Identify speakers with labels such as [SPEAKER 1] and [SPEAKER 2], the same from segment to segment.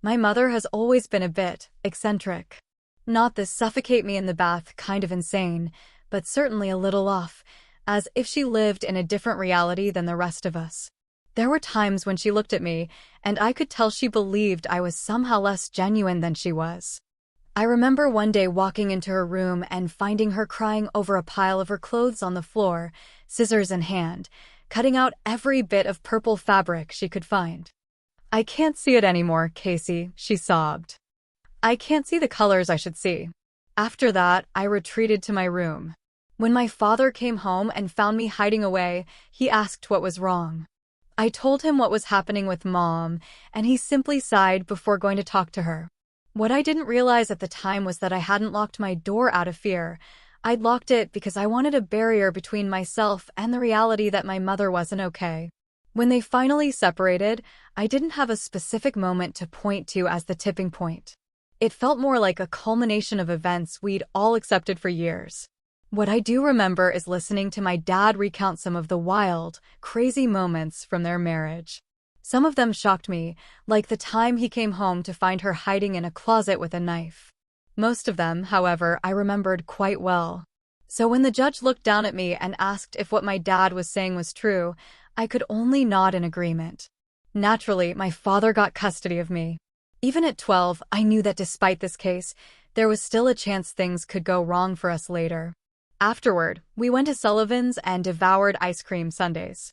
[SPEAKER 1] My mother has always been a bit eccentric. Not this suffocate me in the bath kind of insane, but certainly a little off, as if she lived in a different reality than the rest of us. There were times when she looked at me, and I could tell she believed I was somehow less genuine than she was. I remember one day walking into her room and finding her crying over a pile of her clothes on the floor, scissors in hand, cutting out every bit of purple fabric she could find. "I can't see it anymore, Casey," she sobbed. "I can't see the colors I should see." After that, I retreated to my room. When my father came home and found me hiding away, he asked what was wrong. I told him what was happening with Mom, and he simply sighed before going to talk to her. What I didn't realize at the time was that I hadn't locked my door out of fear. I'd locked it because I wanted a barrier between myself and the reality that my mother wasn't okay. When they finally separated, I didn't have a specific moment to point to as the tipping point. It felt more like a culmination of events we'd all accepted for years. What I do remember is listening to my dad recount some of the wild, crazy moments from their marriage. Some of them shocked me, like the time he came home to find her hiding in a closet with a knife. Most of them, however, I remembered quite well. So when the judge looked down at me and asked if what my dad was saying was true, I could only nod in agreement. Naturally, my father got custody of me. Even at 12, I knew that despite this case, there was still a chance things could go wrong for us later. Afterward, we went to Sullivan's and devoured ice cream sundaes.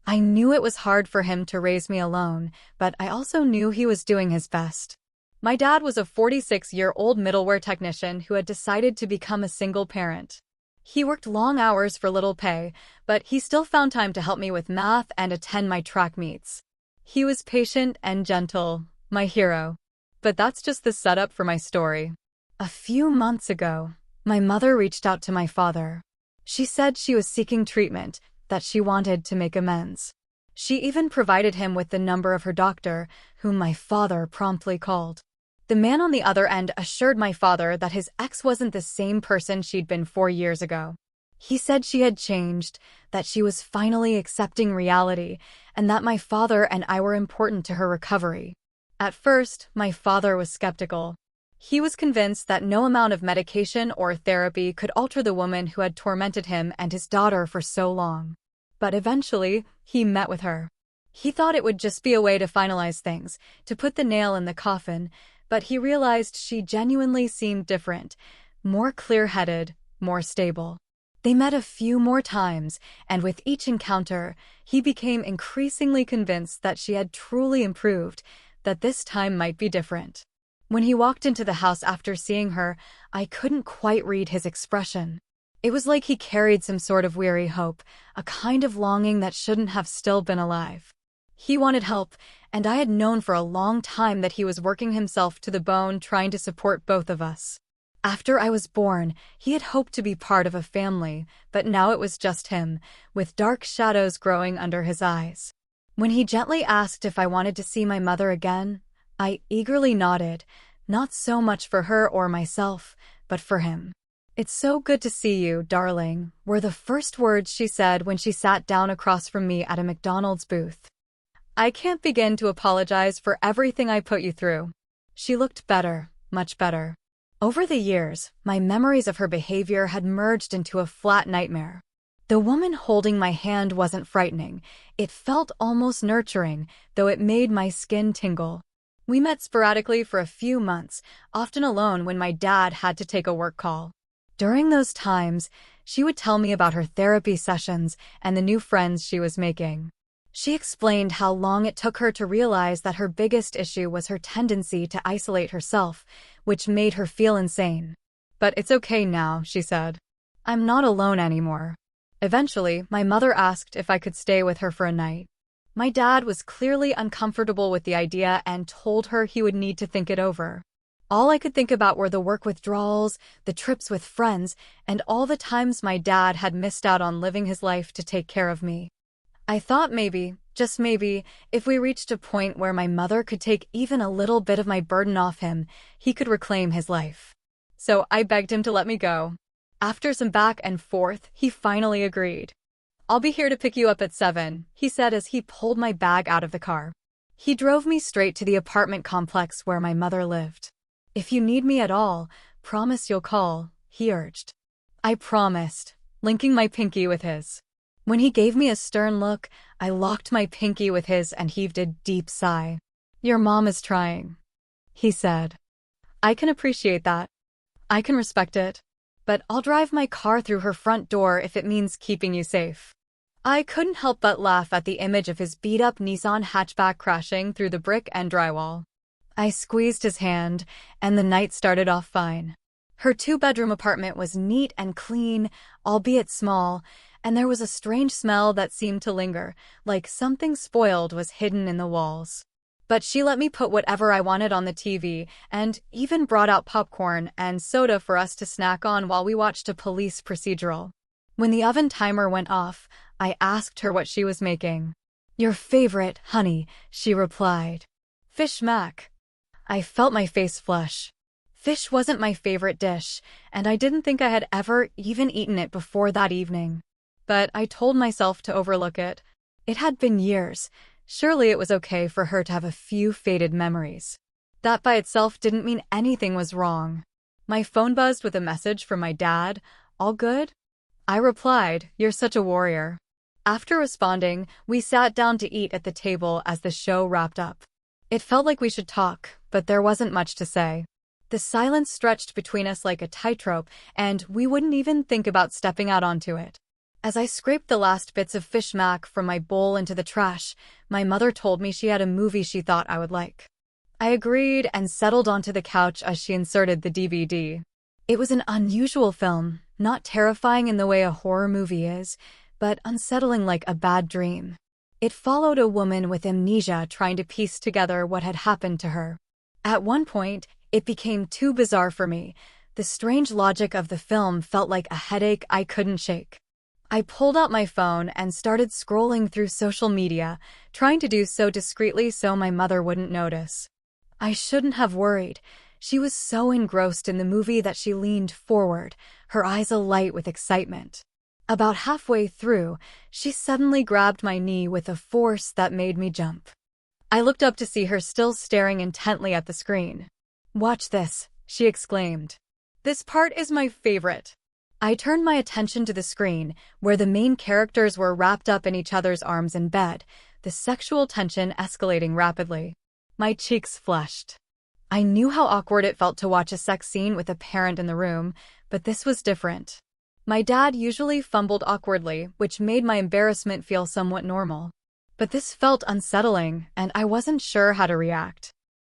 [SPEAKER 1] I knew it was hard for him to raise me alone, but I also knew he was doing his best. My dad was a 46-year-old middleware technician who had decided to become a single parent. He worked long hours for little pay, but he still found time to help me with math and attend my track meets. He was patient and gentle, my hero. But that's just the setup for my story. A few months ago, my mother reached out to my father. She said she was seeking treatment, that she wanted to make amends. She even provided him with the number of her doctor, whom my father promptly called. The man on the other end assured my father that his ex wasn't the same person she'd been 4 years ago. He said she had changed, that she was finally accepting reality, and that my father and I were important to her recovery. At first, my father was skeptical. He was convinced that no amount of medication or therapy could alter the woman who had tormented him and his daughter for so long. But eventually, he met with her. He thought it would just be a way to finalize things, to put the nail in the coffin, but he realized she genuinely seemed different, more clear-headed, more stable. They met a few more times, and with each encounter, he became increasingly convinced that she had truly improved, that this time might be different. When he walked into the house after seeing her, I couldn't quite read his expression. It was like he carried some sort of weary hope, a kind of longing that shouldn't have still been alive. He wanted help, and I had known for a long time that he was working himself to the bone trying to support both of us. After I was born, he had hoped to be part of a family, but now it was just him, with dark shadows growing under his eyes. When he gently asked if I wanted to see my mother again, I eagerly nodded, not so much for her or myself, but for him. "It's so good to see you, darling," were the first words she said when she sat down across from me at a McDonald's booth. "I can't begin to apologize for everything I put you through." She looked better, much better. Over the years, my memories of her behavior had merged into a flat nightmare. The woman holding my hand wasn't frightening. It felt almost nurturing, though it made my skin tingle. We met sporadically for a few months, often alone when my dad had to take a work call. During those times, she would tell me about her therapy sessions and the new friends she was making. She explained how long it took her to realize that her biggest issue was her tendency to isolate herself, which made her feel insane. "But it's okay now," she said. "I'm not alone anymore." Eventually, my mother asked if I could stay with her for a night. My dad was clearly uncomfortable with the idea and told her he would need to think it over. All I could think about were the work withdrawals, the trips with friends, and all the times my dad had missed out on living his life to take care of me. I thought maybe, just maybe, if we reached a point where my mother could take even a little bit of my burden off him, he could reclaim his life. So I begged him to let me go. After some back and forth, he finally agreed. "I'll be here to pick you up at 7, he said as he pulled my bag out of the car. He drove me straight to the apartment complex where my mother lived. "If you need me at all, promise you'll call," he urged. I promised, linking my pinky with his. When he gave me a stern look, I locked my pinky with his and heaved a deep sigh. "Your mom is trying," he said. "I can appreciate that. I can respect it. But I'll drive my car through her front door if it means keeping you safe." I couldn't help but laugh at the image of his beat-up Nissan hatchback crashing through the brick and drywall. I squeezed his hand, and the night started off fine. Her two-bedroom apartment was neat and clean, albeit small, and there was a strange smell that seemed to linger, like something spoiled was hidden in the walls. But she let me put whatever I wanted on the TV, and even brought out popcorn and soda for us to snack on while we watched a police procedural. When the oven timer went off, I asked her what she was making. "Your favorite, honey," she replied. "Fish mac." I felt my face flush. Fish wasn't my favorite dish, and I didn't think I had ever even eaten it before that evening. But I told myself to overlook it. It had been years. Surely it was okay for her to have a few faded memories. That by itself didn't mean anything was wrong. My phone buzzed with a message from my dad. "All good?" I replied, "You're such a warrior." After responding, we sat down to eat at the table as the show wrapped up. It felt like we should talk, but there wasn't much to say. The silence stretched between us like a tightrope, and we wouldn't even think about stepping out onto it. As I scraped the last bits of fish mac from my bowl into the trash, my mother told me she had a movie she thought I would like. I agreed and settled onto the couch as she inserted the DVD. It was an unusual film, not terrifying in the way a horror movie is, but unsettling like a bad dream. It followed a woman with amnesia trying to piece together what had happened to her. At one point, it became too bizarre for me. The strange logic of the film felt like a headache I couldn't shake. I pulled out my phone and started scrolling through social media, trying to do so discreetly so my mother wouldn't notice. I shouldn't have worried. She was so engrossed in the movie that she leaned forward, her eyes alight with excitement. About halfway through, she suddenly grabbed my knee with a force that made me jump. I looked up to see her still staring intently at the screen. "Watch this," she exclaimed. "This part is my favorite." I turned my attention to the screen, where the main characters were wrapped up in each other's arms in bed, the sexual tension escalating rapidly. My cheeks flushed. I knew how awkward it felt to watch a sex scene with a parent in the room, but this was different. My dad usually fumbled awkwardly, which made my embarrassment feel somewhat normal. But this felt unsettling, and I wasn't sure how to react.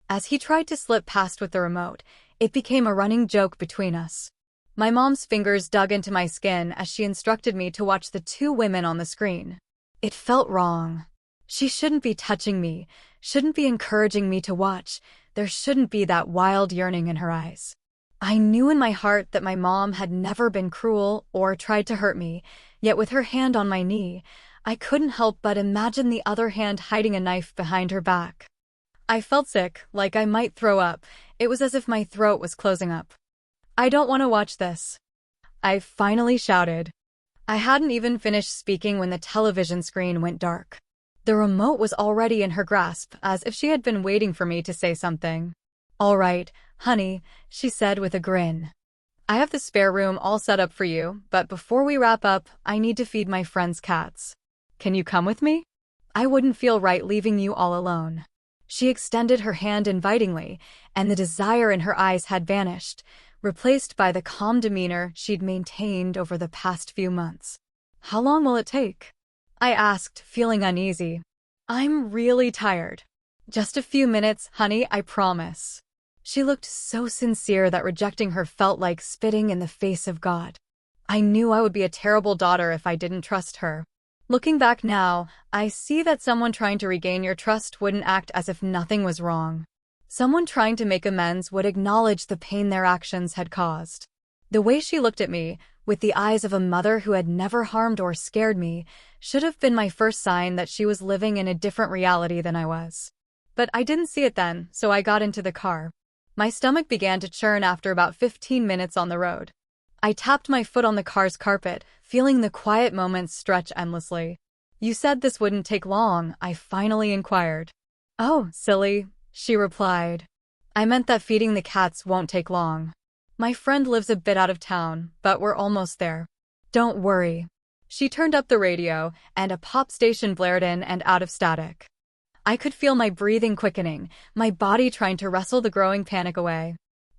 [SPEAKER 1] As he tried to slip past with the remote, it became a running joke between us. My mom's fingers dug into my skin as she instructed me to watch the two women on the screen. It felt wrong. She shouldn't be touching me, shouldn't be encouraging me to watch. There shouldn't be that wild yearning in her eyes. I knew in my heart that my mom had never been cruel or tried to hurt me, yet with her hand on my knee, I couldn't help but imagine the other hand hiding a knife behind her back. I felt sick, like I might throw up. It was as if my throat was closing up. "I don't want to watch this," I finally shouted. I hadn't even finished speaking when the television screen went dark. The remote was already in her grasp, as if she had been waiting for me to say something. "All right, honey," she said with a grin. "I have the spare room all set up for you, but before we wrap up, I need to feed my friend's cats. Can you come with me? I wouldn't feel right leaving you all alone." She extended her hand invitingly, and the desire in her eyes had vanished, replaced by the calm demeanor she'd maintained over the past few months. "How long will it take?" I asked, feeling uneasy. "I'm really tired." "Just a few minutes, honey, I promise." She looked so sincere that rejecting her felt like spitting in the face of God. I knew I would be a terrible daughter if I didn't trust her. Looking back now, I see that someone trying to regain your trust wouldn't act as if nothing was wrong. Someone trying to make amends would acknowledge the pain their actions had caused. The way she looked at me, with the eyes of a mother who had never harmed or scared me, should have been my first sign that she was living in a different reality than I was. But I didn't see it then, so I got into the car. My stomach began to churn after about 15 minutes on the road. I tapped my foot on the car's carpet, feeling the quiet moments stretch endlessly. "You said this wouldn't take long," I finally inquired. Oh, silly, she replied. I meant that feeding the cats won't take long. My friend lives a bit out of town, but we're almost there. Don't worry. She turned up the radio, and a pop station blared in and out of static. I could feel my breathing quickening, my body trying to wrestle the growing panic away.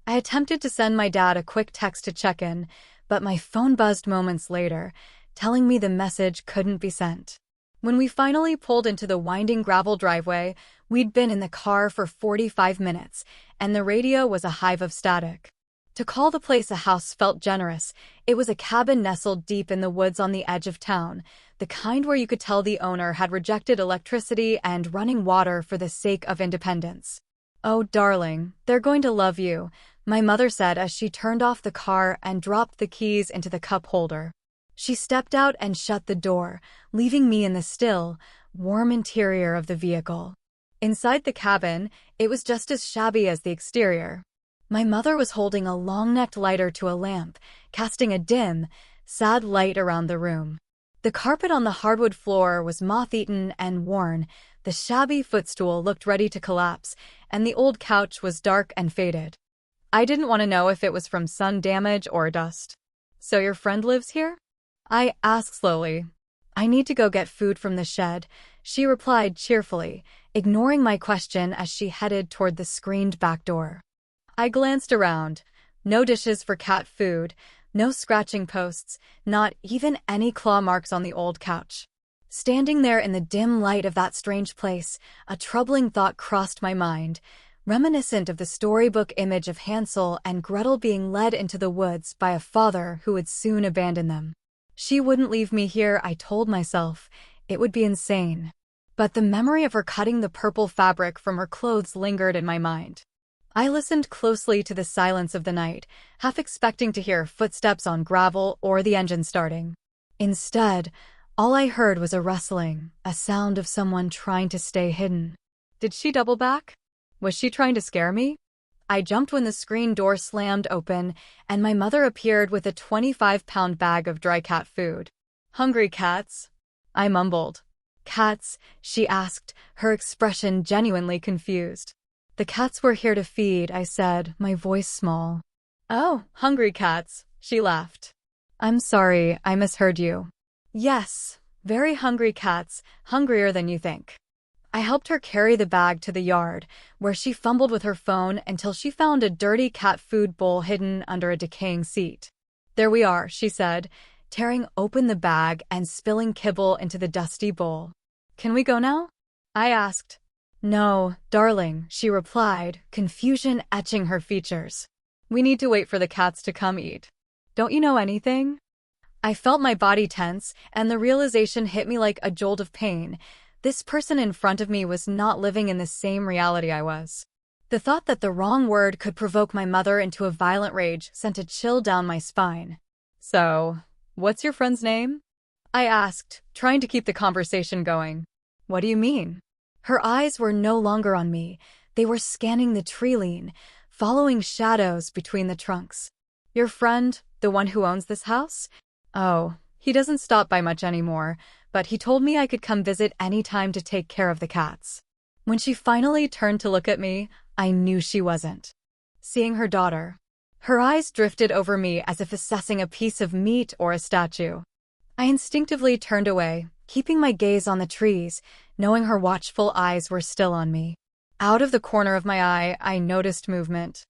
[SPEAKER 1] I attempted to send my dad a quick text to check in, but my phone buzzed moments later, telling me the message couldn't be sent. When we finally pulled into the winding gravel driveway, we'd been in the car for 45 minutes, and the radio was a hive of static. To call the place a house felt generous. It was a cabin nestled deep in the woods on the edge of town, the kind where you could tell the owner had rejected electricity and running water for the sake of independence. Oh, darling, they're going to love you, my mother said as she turned off the car and dropped the keys into the cup holder. She stepped out and shut the door, leaving me in the still, warm interior of the vehicle. Inside the cabin, it was just as shabby as the exterior. My mother was holding a long-necked lighter to a lamp, casting a dim, sad light around the room. The carpet on the hardwood floor was moth-eaten and worn, the shabby footstool looked ready to collapse, and the old couch was dark and faded. I didn't want to know if it was from sun damage or dust. So your friend lives here? I asked slowly. I need to go get food from the shed, she replied cheerfully, ignoring my question as she headed toward the screened back door. I glanced around. No dishes for cat food, no scratching posts, not even any claw marks on the old couch. Standing there in the dim light of that strange place, a troubling thought crossed my mind, reminiscent of the storybook image of Hansel and Gretel being led into the woods by a father who would soon abandon them. She wouldn't leave me here, I told myself. It would be insane. But the memory of her cutting the purple fabric from her clothes lingered in my mind. I listened closely to the silence of the night, half expecting to hear footsteps on gravel or the engine starting. Instead, all I heard was a rustling, a sound of someone trying to stay hidden. Did she double back? Was she trying to scare me? I jumped when the screen door slammed open, and my mother appeared with a 25-pound bag of dry cat food. Hungry cats? I mumbled. Cats? She asked, her expression genuinely confused. The cats were here to feed, I said, my voice small. Oh, hungry cats, she laughed. I'm sorry, I misheard you. Yes, very hungry cats, hungrier than you think. I helped her carry the bag to the yard, where she fumbled with her phone until she found a dirty cat food bowl hidden under a decaying seat. There we are, she said, tearing open the bag and spilling kibble into the dusty bowl. Can we go now? I asked. No, darling, she replied, confusion etching her features. We need to wait for the cats to come eat. Don't you know anything? I felt my body tense, and the realization hit me like a jolt of pain. This person in front of me was not living in the same reality I was. The thought that the wrong word could provoke my mother into a violent rage sent a chill down my spine. So, what's your friend's name? I asked, trying to keep the conversation going. What do you mean? Her eyes were no longer on me. They were scanning the tree-line, following shadows between the trunks. Your friend, the one who owns this house? Oh, he doesn't stop by much anymore, but he told me I could come visit any time to take care of the cats. When she finally turned to look at me, I knew she wasn't seeing her daughter. Her eyes drifted over me as if assessing a piece of meat or a statue. I instinctively turned away, keeping my gaze on the trees, knowing her watchful eyes were still on me. Out of the corner of my eye, I noticed movement.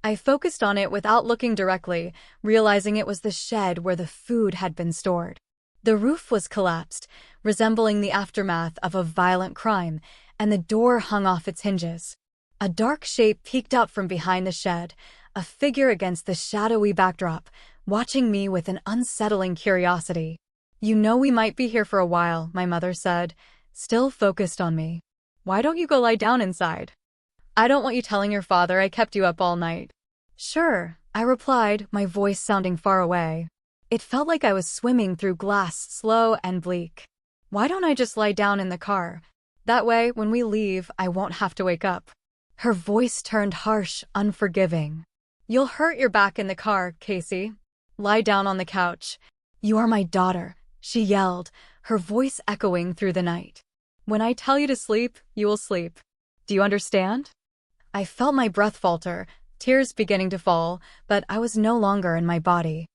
[SPEAKER 1] I focused on it without looking directly, realizing it was the shed where the food had been stored. The roof was collapsed, resembling the aftermath of a violent crime, and the door hung off its hinges. A dark shape peeked out from behind the shed, a figure against the shadowy backdrop, watching me with an unsettling curiosity. You know we might be here for a while, my mother said, still focused on me. Why don't you go lie down inside? I don't want you telling your father I kept you up all night. Sure, I replied, my voice sounding far away. It felt like I was swimming through glass, slow and bleak. Why don't I just lie down in the car? That way, when we leave, I won't have to wake up. Her voice turned harsh, unforgiving. You'll hurt your back in the car, Casey. Lie down on the couch. You are my daughter, she yelled, her voice echoing through the night. When I tell you to sleep, you will sleep. Do you understand? I felt my breath falter, tears beginning to fall, but I was no longer in my body.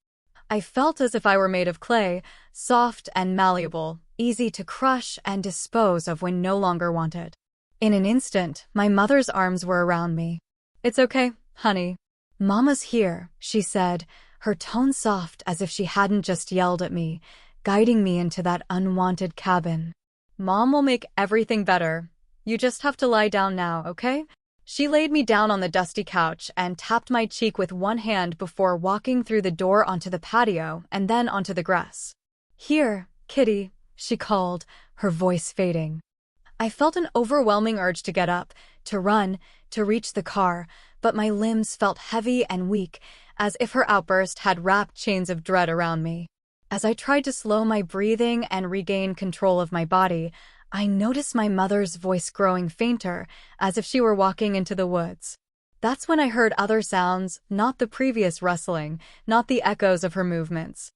[SPEAKER 1] I felt as if I were made of clay, soft and malleable, easy to crush and dispose of when no longer wanted. In an instant, my mother's arms were around me. "It's okay, honey. Mama's here," she said, her tone soft as if she hadn't just yelled at me, guiding me into that unwanted cabin. "Mom will make everything better. You just have to lie down now, okay?" She laid me down on the dusty couch and tapped my cheek with one hand before walking through the door onto the patio and then onto the grass. "Here, Kitty," she called, her voice fading. I felt an overwhelming urge to get up, to run, to reach the car, but my limbs felt heavy and weak, as if her outburst had wrapped chains of dread around me. As I tried to slow my breathing and regain control of my body, I noticed my mother's voice growing fainter, as if she were walking into the woods. That's when I heard other sounds, not the previous rustling, not the echoes of her movements.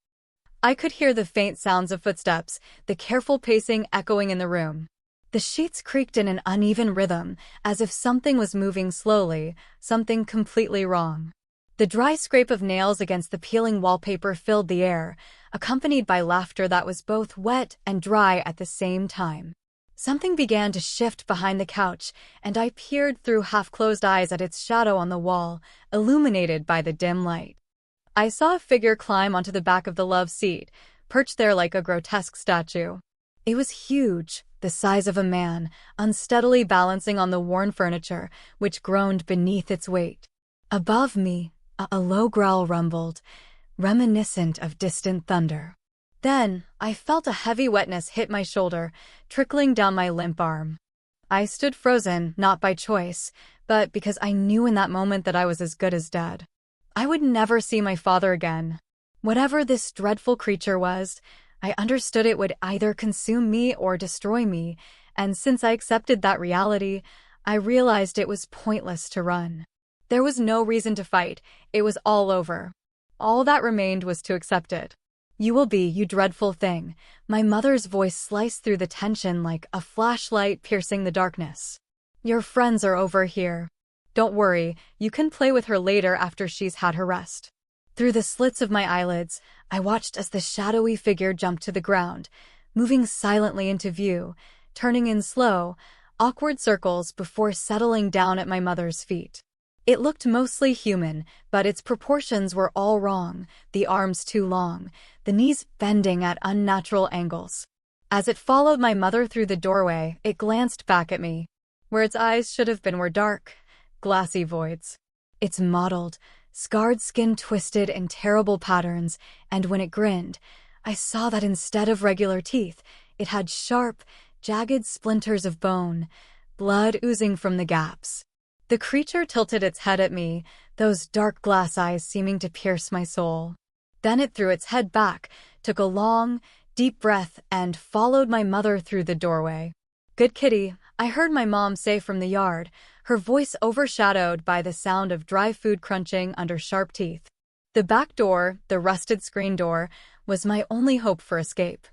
[SPEAKER 1] I could hear the faint sounds of footsteps, the careful pacing echoing in the room. The sheets creaked in an uneven rhythm, as if something was moving slowly, something completely wrong. The dry scrape of nails against the peeling wallpaper filled the air, accompanied by laughter that was both wet and dry at the same time. Something began to shift behind the couch, and I peered through half-closed eyes at its shadow on the wall, illuminated by the dim light. I saw a figure climb onto the back of the love seat, perched there like a grotesque statue. It was huge, the size of a man, unsteadily balancing on the worn furniture, which groaned beneath its weight. Above me, a low growl rumbled, reminiscent of distant thunder. Then, I felt a heavy wetness hit my shoulder, trickling down my limp arm. I stood frozen, not by choice, but because I knew in that moment that I was as good as dead. I would never see my father again. Whatever this dreadful creature was, I understood it would either consume me or destroy me, and since I accepted that reality, I realized it was pointless to run. There was no reason to fight. It was all over. All that remained was to accept it. "You will be, you dreadful thing." My mother's voice sliced through the tension like a flashlight piercing the darkness. "Your friends are over here. Don't worry, you can play with her later after she's had her rest." Through the slits of my eyelids, I watched as the shadowy figure jumped to the ground, moving silently into view, turning in slow, awkward circles before settling down at my mother's feet. It looked mostly human, but its proportions were all wrong, the arms too long, the knees bending at unnatural angles. As it followed my mother through the doorway, it glanced back at me. Where its eyes should have been were dark, glassy voids. Its mottled, scarred skin twisted in terrible patterns, and when it grinned, I saw that instead of regular teeth, it had sharp, jagged splinters of bone, blood oozing from the gaps. The creature tilted its head at me, those dark glass eyes seeming to pierce my soul. Then it threw its head back, took a long, deep breath, and followed my mother through the doorway. "Good kitty," I heard my mom say from the yard, her voice overshadowed by the sound of dry food crunching under sharp teeth. The back door, the rusted screen door, was my only hope for escape.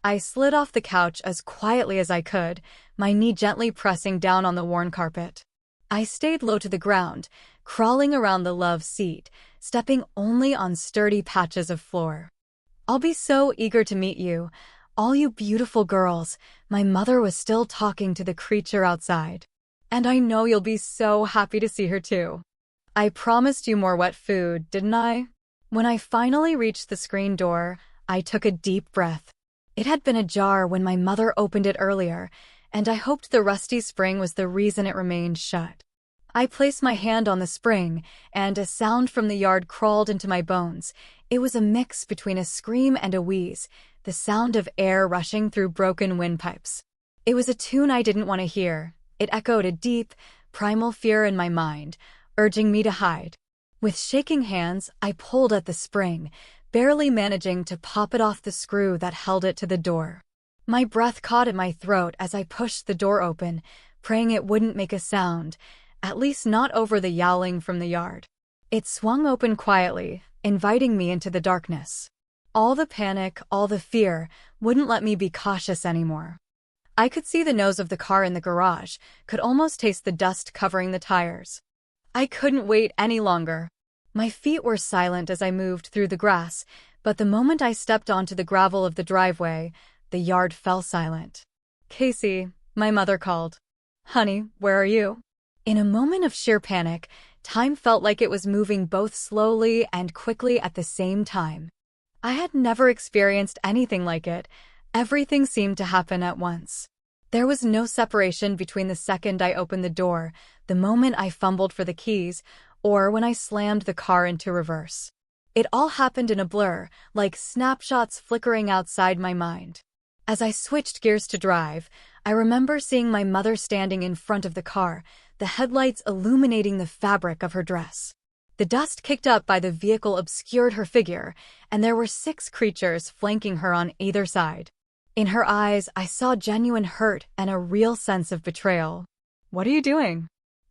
[SPEAKER 1] I slid off the couch as quietly as I could, my knee gently pressing down on the worn carpet. I stayed low to the ground, crawling around the love seat, stepping only on sturdy patches of floor. "I'll be so eager to meet you, all you beautiful girls," my mother was still talking to the creature outside. "And I know you'll be so happy to see her too. I promised you more wet food, didn't I?" When I finally reached the screen door, I took a deep breath. It had been ajar when my mother opened it earlier, and I hoped the rusty spring was the reason it remained shut. I placed my hand on the spring, and a sound from the yard crawled into my bones. It was a mix between a scream and a wheeze, the sound of air rushing through broken windpipes. It was a tune I didn't want to hear. It echoed a deep, primal fear in my mind, urging me to hide. With shaking hands, I pulled at the spring, barely managing to pop it off the screw that held it to the door. My breath caught in my throat as I pushed the door open, praying it wouldn't make a sound, at least not over the yowling from the yard. It swung open quietly, inviting me into the darkness. All the panic, all the fear, wouldn't let me be cautious anymore. I could see the nose of the car in the garage, could almost taste the dust covering the tires. I couldn't wait any longer. My feet were silent as I moved through the grass, but the moment I stepped onto the gravel of the driveway, the yard fell silent. "Casey," my mother called. "Honey, where are you?" In a moment of sheer panic, time felt like it was moving both slowly and quickly at the same time. I had never experienced anything like it. Everything seemed to happen at once. There was no separation between the second I opened the door, the moment I fumbled for the keys, or when I slammed the car into reverse. It all happened in a blur, like snapshots flickering outside my mind. As I switched gears to drive, I remember seeing my mother standing in front of the car, the headlights illuminating the fabric of her dress. The dust kicked up by the vehicle obscured her figure, and there were 6 creatures flanking her on either side. In her eyes, I saw genuine hurt and a real sense of betrayal. "What are you doing?"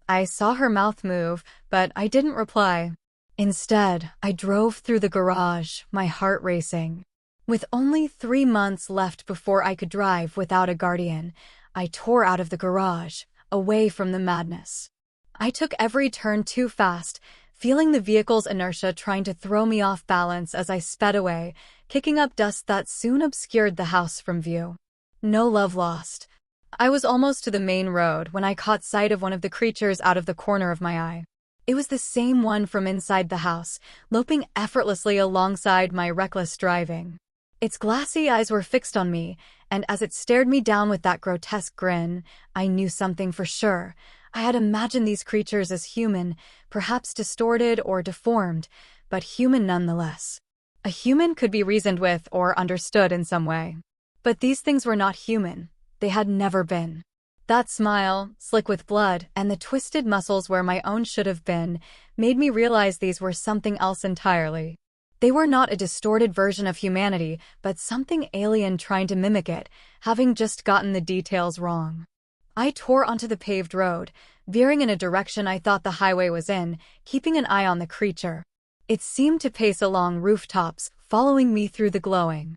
[SPEAKER 1] I saw her mouth move, but I didn't reply. Instead, I drove through the garage, my heart racing. With only 3 months left before I could drive without a guardian, I tore out of the garage, away from the madness. I took every turn too fast, feeling the vehicle's inertia trying to throw me off balance as I sped away, kicking up dust that soon obscured the house from view. No love lost. I was almost to the main road when I caught sight of one of the creatures out of the corner of my eye. It was the same one from inside the house, loping effortlessly alongside my reckless driving. Its glassy eyes were fixed on me, and as it stared me down with that grotesque grin, I knew something for sure. I had imagined these creatures as human, perhaps distorted or deformed, but human nonetheless. A human could be reasoned with or understood in some way. But these things were not human. They had never been. That smile, slick with blood, and the twisted muscles where my own should have been, made me realize these were something else entirely. They were not a distorted version of humanity, but something alien trying to mimic it, having just gotten the details wrong. I tore onto the paved road, veering in a direction I thought the highway was in, keeping an eye on the creature. It seemed to pace along rooftops, following me through the glowing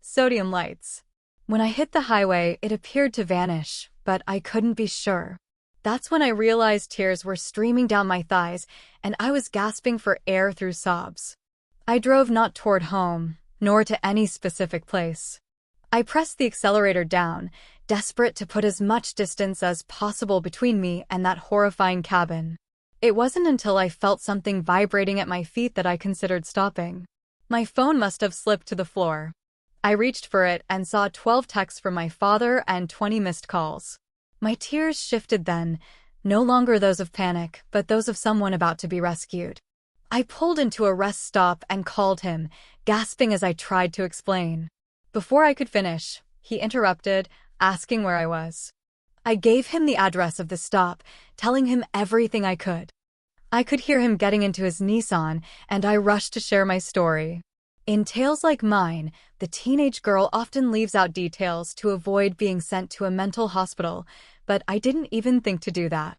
[SPEAKER 1] sodium lights. When I hit the highway, it appeared to vanish, but I couldn't be sure. That's when I realized tears were streaming down my thighs, and I was gasping for air through sobs. I drove not toward home, nor to any specific place. I pressed the accelerator down, desperate to put as much distance as possible between me and that horrifying cabin. It wasn't until I felt something vibrating at my feet that I considered stopping. My phone must have slipped to the floor. I reached for it and saw 12 texts from my father and 20 missed calls. My tears shifted then, no longer those of panic, but those of someone about to be rescued. I pulled into a rest stop and called him, gasping as I tried to explain. Before I could finish, he interrupted, asking where I was. I gave him the address of the stop, telling him everything I could. I could hear him getting into his Nissan, and I rushed to share my story. In tales like mine, the teenage girl often leaves out details to avoid being sent to a mental hospital, but I didn't even think to do that.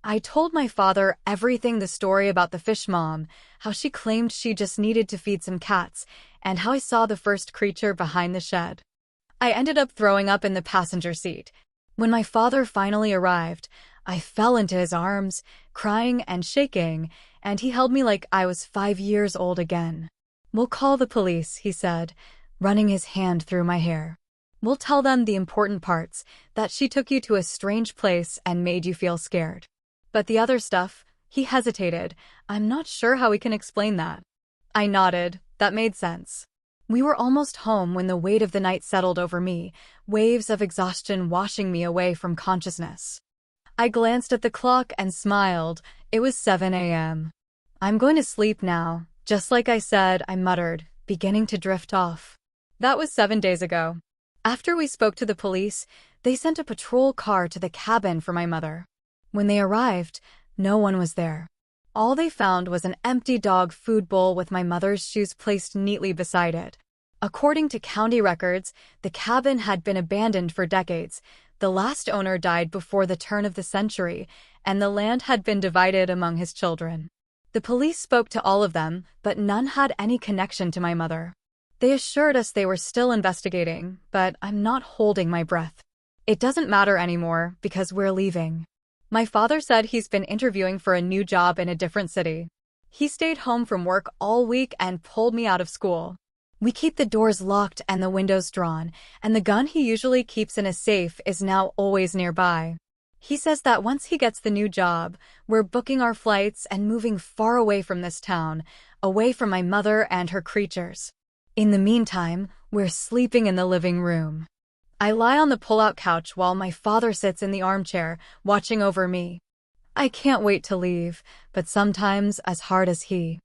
[SPEAKER 1] I told my father everything, the story about the fish mom, how she claimed she just needed to feed some cats, and how I saw the first creature behind the shed. I ended up throwing up in the passenger seat. When my father finally arrived, I fell into his arms, crying and shaking, and he held me like I was 5 years old again. "We'll call the police," he said, running his hand through my hair. "We'll tell them the important parts, that she took you to a strange place and made you feel scared. But the other stuff," he hesitated, "I'm not sure how we can explain that." I nodded. That made sense. We were almost home when the weight of the night settled over me, waves of exhaustion washing me away from consciousness. I glanced at the clock and smiled. It was 7 a.m. "I'm going to sleep now, just like I said," I muttered, beginning to drift off. That was 7 days ago. After we spoke to the police, they sent a patrol car to the cabin for my mother. When they arrived, no one was there. All they found was an empty dog food bowl with my mother's shoes placed neatly beside it. According to county records, the cabin had been abandoned for decades. The last owner died before the turn of the century, and the land had been divided among his children. The police spoke to all of them, but none had any connection to my mother. They assured us they were still investigating, but I'm not holding my breath. It doesn't matter anymore because we're leaving. My father said he's been interviewing for a new job in a different city. He stayed home from work all week and pulled me out of school. We keep the doors locked and the windows drawn, and the gun he usually keeps in a safe is now always nearby. He says that once he gets the new job, we're booking our flights and moving far away from this town, away from my mother and her creatures. In the meantime, we're sleeping in the living room. I lie on the pull-out couch while my father sits in the armchair, watching over me. I can't wait to leave, but sometimes as hard as he.